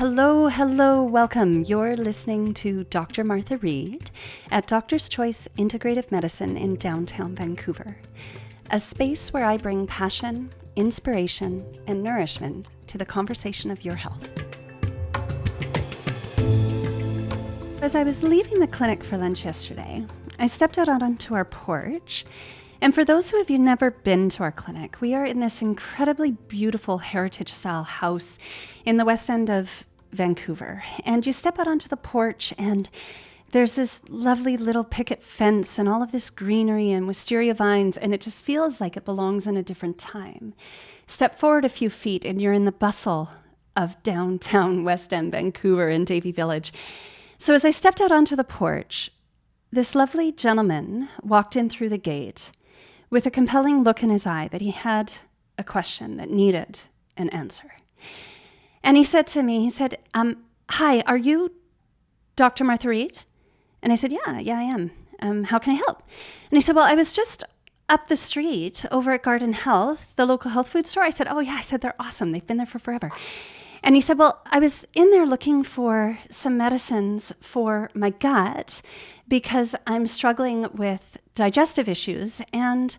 Hello, welcome. You're listening to Dr. Martha Reid at Doctor's Choice Integrative Medicine in downtown Vancouver, a space where I bring passion, inspiration, and nourishment to the conversation of your health. As I was leaving the clinic for lunch yesterday, I stepped out onto our porch. And for those who have never been to our clinic, we are in this incredibly beautiful heritage-style house in the West End of Vancouver. And you step out onto the porch and there's this lovely little picket fence and all of this greenery and wisteria vines, and it just feels like it belongs in a different time. Step forward a few feet and you're in the bustle of downtown West End, Vancouver in Davie Village. So as I stepped out onto the porch, this lovely gentleman walked in through the gate with a compelling look in his eye that he had a question that needed an answer. And he said to me, hi, are you Dr. Martha Reid? And I said, yeah, I am. How can I help? And he said, well, I was just up the street over at Garden Health, the local health food store. I said, oh yeah, I said, they're awesome. They've been there for forever. And he said, well, I was in there looking for some medicines for my gut because I'm struggling with digestive issues, and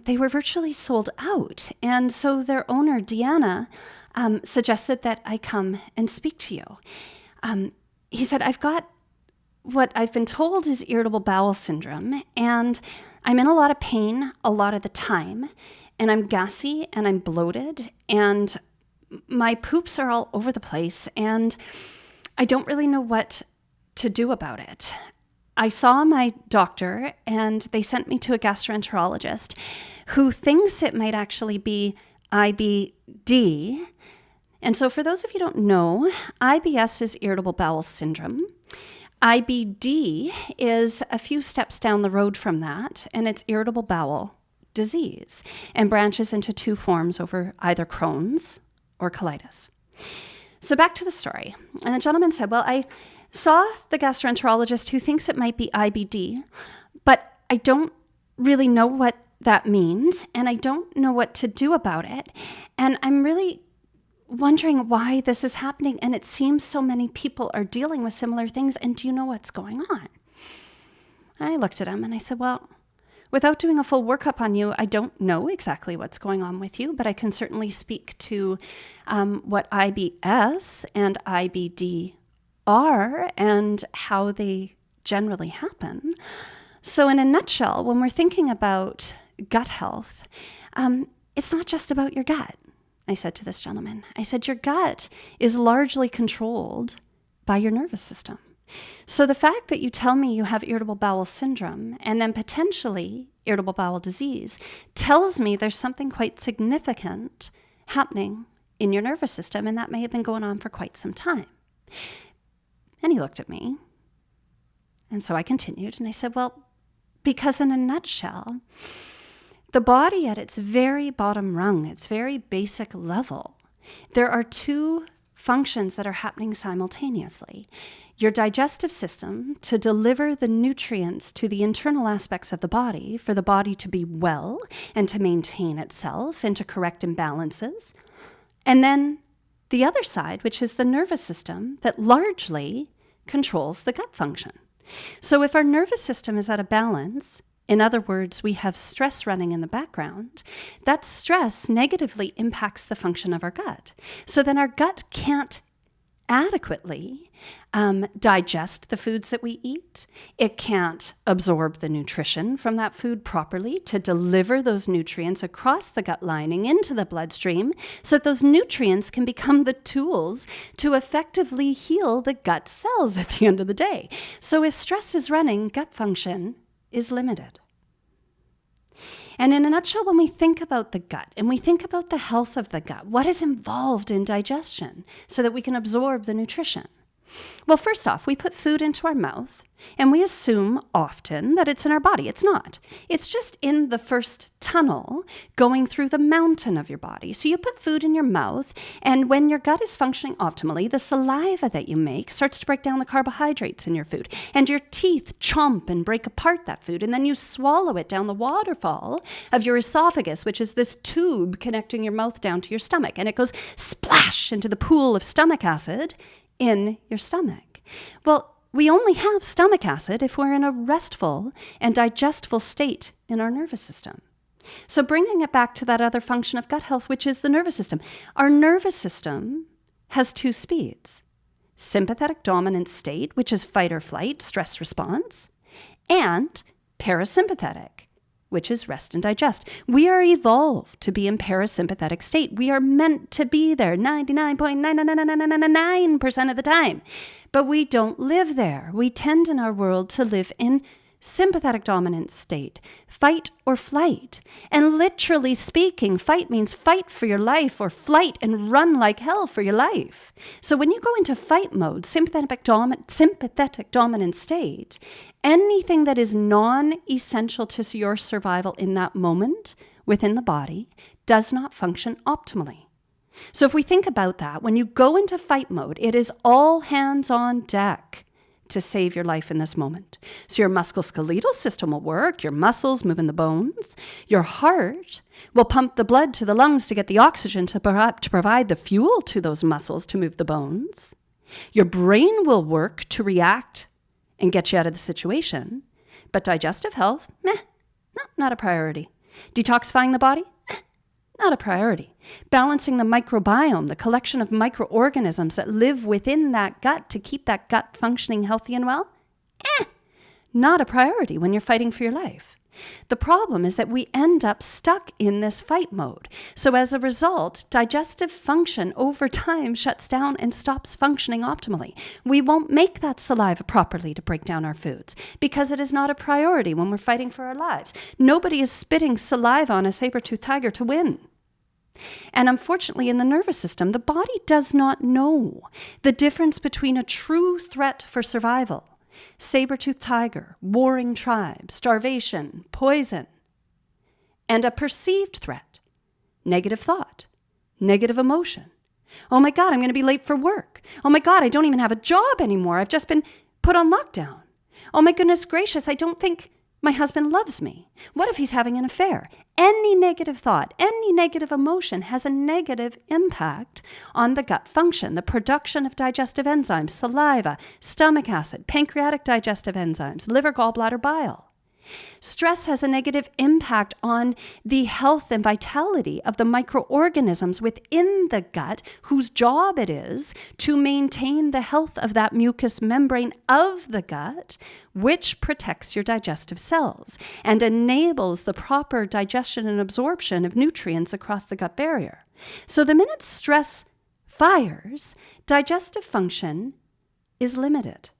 they were virtually sold out. And so their owner, Deanna, suggested that I come and speak to you. He said, I've got what I've been told is irritable bowel syndrome, and I'm in a lot of pain a lot of the time, and I'm gassy and I'm bloated, and my poops are all over the place, and I don't really know what to do about it. I saw my doctor, and they sent me to a gastroenterologist who thinks it might actually be IBD. And so for those of you who don't know, IBS is irritable bowel syndrome. IBD is a few steps down the road from that, and it's irritable bowel disease, and branches into two forms over either Crohn's or colitis. So back to the story. And the gentleman said, well, I saw the gastroenterologist who thinks it might be IBD, but I don't really know what that means, and I don't know what to do about it. And I'm really wondering why this is happening, and it seems so many people are dealing with similar things, and do you know what's going on? I looked at him and I said, well, without doing a full workup on you, I don't know exactly what's going on with you, but I can certainly speak to what IBS and IBD are and how they generally happen. So in a nutshell, when we're thinking about gut health, it's not just about your gut, I said to this gentleman. I said, your gut is largely controlled by your nervous system. So the fact that you tell me you have irritable bowel syndrome and then potentially irritable bowel disease tells me there's something quite significant happening in your nervous system, and that may have been going on for quite some time. And he looked at me, and so I continued, and I said, well, because in a nutshell, the body at its very bottom rung, its very basic level, there are two functions that are happening simultaneously. Your digestive system to deliver the nutrients to the internal aspects of the body for the body to be well and to maintain itself and to correct imbalances. And then the other side, which is the nervous system that largely controls the gut function. So if our nervous system is out of balance, in other words, we have stress running in the background, that stress negatively impacts the function of our gut. So then our gut can't adequately digest the foods that we eat. It can't absorb the nutrition from that food properly to deliver those nutrients across the gut lining into the bloodstream so that those nutrients can become the tools to effectively heal the gut cells at the end of the day. So if stress is running, gut function is limited. And in a nutshell, when we think about the gut and we think about the health of the gut, what is involved in digestion so that we can absorb the nutrition? Well, first off, we put food into our mouth and we assume often that it's in our body. It's not. It's just in the first tunnel going through the mountain of your body. So you put food in your mouth, and when your gut is functioning optimally, the saliva that you make starts to break down the carbohydrates in your food, and your teeth chomp and break apart that food, and then you swallow it down the waterfall of your esophagus, which is this tube connecting your mouth down to your stomach, and it goes splash into the pool of stomach acid in your stomach. Well, we only have stomach acid if we're in a restful and digestible state in our nervous system. So bringing it back to that other function of gut health, which is the nervous system. Our nervous system has two speeds: sympathetic dominant state, which is fight or flight, stress response, and parasympathetic, which is rest and digest. We are evolved to be in parasympathetic state. We are meant to be there 99.99999% of the time. But we don't live there. We tend in our world to live in sympathetic dominant state, fight or flight. And literally speaking, fight means fight for your life, or flight and run like hell for your life. So when you go into fight mode, sympathetic dominant state, anything that is non-essential to your survival in that moment within the body does not function optimally. So if we think about that, when you go into fight mode, it is all hands on deck to save your life in this moment. So your musculoskeletal system will work, your muscles moving the bones, your heart will pump the blood to the lungs to get the oxygen to provide the fuel to those muscles to move the bones. Your brain will work to react and get you out of the situation. But digestive health, no, not a priority. Detoxifying the body, not a priority. Balancing the microbiome, the collection of microorganisms that live within that gut to keep that gut functioning healthy and well, not a priority when you're fighting for your life. The problem is that we end up stuck in this fight mode. So as a result, digestive function over time shuts down and stops functioning optimally. We won't make that saliva properly to break down our foods because it is not a priority when we're fighting for our lives. Nobody is spitting saliva on a saber-toothed tiger to win. And unfortunately, in the nervous system, the body does not know the difference between a true threat for survival, saber-toothed tiger, warring tribe, starvation, poison, and a perceived threat, negative thought, negative emotion. Oh my God, I'm going to be late for work. Oh my God, I don't even have a job anymore. I've just been put on lockdown. Oh my goodness gracious, I don't think my husband loves me. What if he's having an affair? Any negative thought, any negative emotion has a negative impact on the gut function, the production of digestive enzymes, saliva, stomach acid, pancreatic digestive enzymes, liver, gallbladder, bile. Stress has a negative impact on the health and vitality of the microorganisms within the gut, whose job it is to maintain the health of that mucous membrane of the gut, which protects your digestive cells and enables the proper digestion and absorption of nutrients across the gut barrier. So the minute stress fires, digestive function is limited.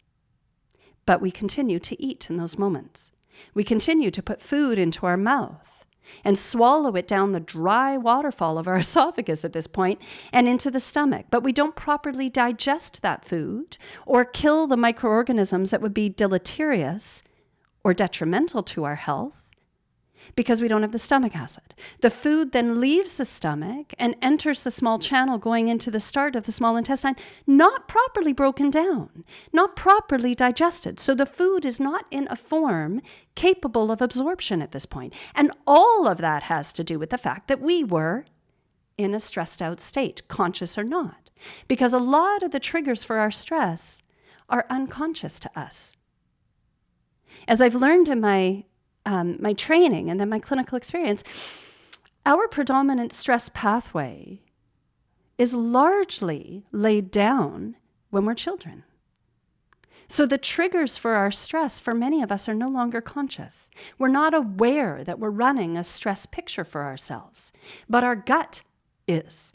But we continue to eat in those moments. We continue to put food into our mouth and swallow it down the dry waterfall of our esophagus at this point and into the stomach. But we don't properly digest that food or kill the microorganisms that would be deleterious or detrimental to our health because we don't have the stomach acid. The food then leaves the stomach and enters the small channel going into the start of the small intestine, not properly broken down, not properly digested. So the food is not in a form capable of absorption at this point. And all of that has to do with the fact that we were in a stressed out state, conscious or not, because a lot of the triggers for our stress are unconscious to us. As I've learned in my training and then my clinical experience, our predominant stress pathway is largely laid down when we're children. So the triggers for our stress for many of us are no longer conscious. We're not aware that we're running a stress picture for ourselves, but our gut is.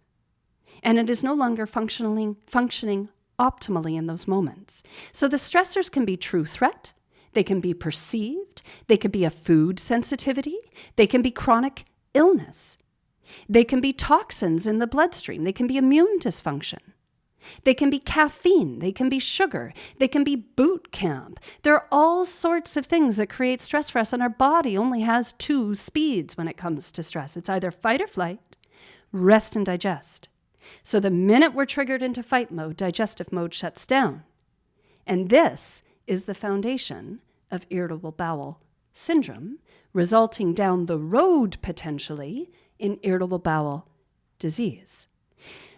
And it is no longer functioning optimally in those moments. So the stressors can be true threat. They can be perceived. They could be a food sensitivity. They can be chronic illness. They can be toxins in the bloodstream. They can be immune dysfunction. They can be caffeine, they can be sugar, they can be boot camp. There are all sorts of things that create stress for us, and our body only has two speeds when it comes to stress. It's either fight or flight, rest and digest. So the minute we're triggered into fight mode, digestive mode shuts down. And this is the foundation of irritable bowel syndrome, resulting down the road potentially in irritable bowel disease.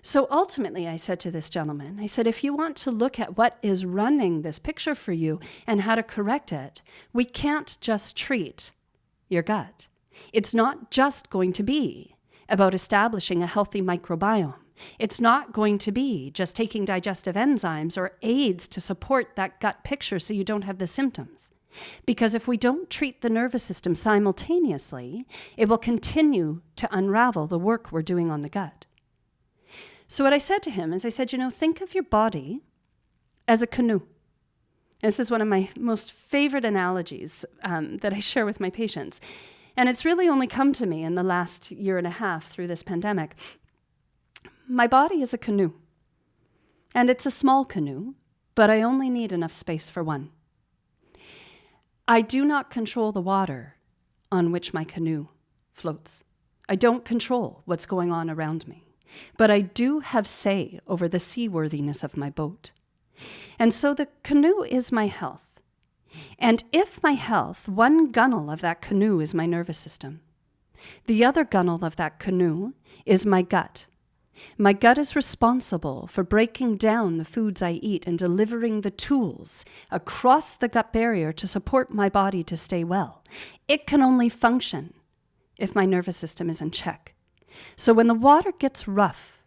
So ultimately, I said to this gentleman, I said, if you want to look at what is running this picture for you and how to correct it, we can't just treat your gut. It's not just going to be about establishing a healthy microbiome. It's not going to be just taking digestive enzymes or aids to support that gut picture so you don't have the symptoms. Because if we don't treat the nervous system simultaneously, it will continue to unravel the work we're doing on the gut. So what I said to him is, I said, think of your body as a canoe. This is one of my most favorite analogies that I share with my patients. And it's really only come to me in the last year and a half through this pandemic. My body is a canoe. And it's a small canoe, but I only need enough space for one. I do not control the water on which my canoe floats. I don't control what's going on around me. But I do have say over the seaworthiness of my boat. And so the canoe is my health. And if my health, one gunnel of that canoe is my nervous system. The other gunnel of that canoe is my gut. My gut is responsible for breaking down the foods I eat and delivering the tools across the gut barrier to support my body to stay well. It can only function if my nervous system is in check. So when the water gets rough,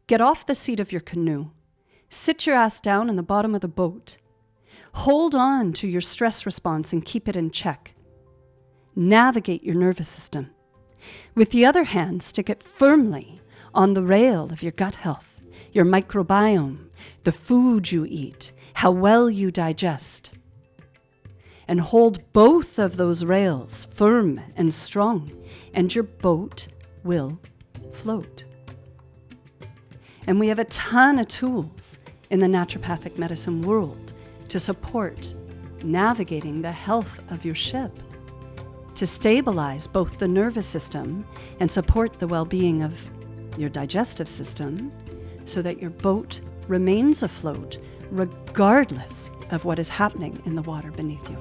get off the seat of your canoe, sit your ass down in the bottom of the boat, hold on to your stress response and keep it in check. Navigate your nervous system. With the other hand, stick it firmly on the rail of your gut health, your microbiome, the food you eat, how well you digest. And hold both of those rails firm and strong, and your boat will float. And we have a ton of tools in the naturopathic medicine world to support navigating the health of your ship, to stabilize both the nervous system and support the well-being of your digestive system so that your boat remains afloat regardless of what is happening in the water beneath you.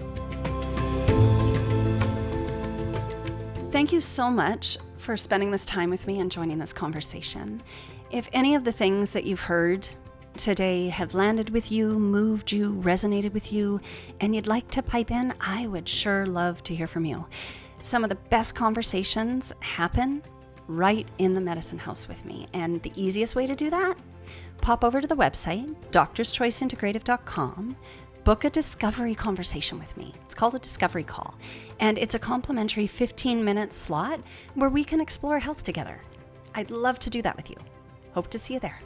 Thank you so much for spending this time with me and joining this conversation. If any of the things that you've heard today have landed with you, moved you, resonated with you, and you'd like to pipe in, I would sure love to hear from you. Some of the best conversations happen right in the medicine house with me. And the easiest way to do that, pop over to the website, doctorschoiceintegrative.com, book a discovery conversation with me. It's called a discovery call. And it's a complimentary 15-minute slot where we can explore health together. I'd love to do that with you. Hope to see you there.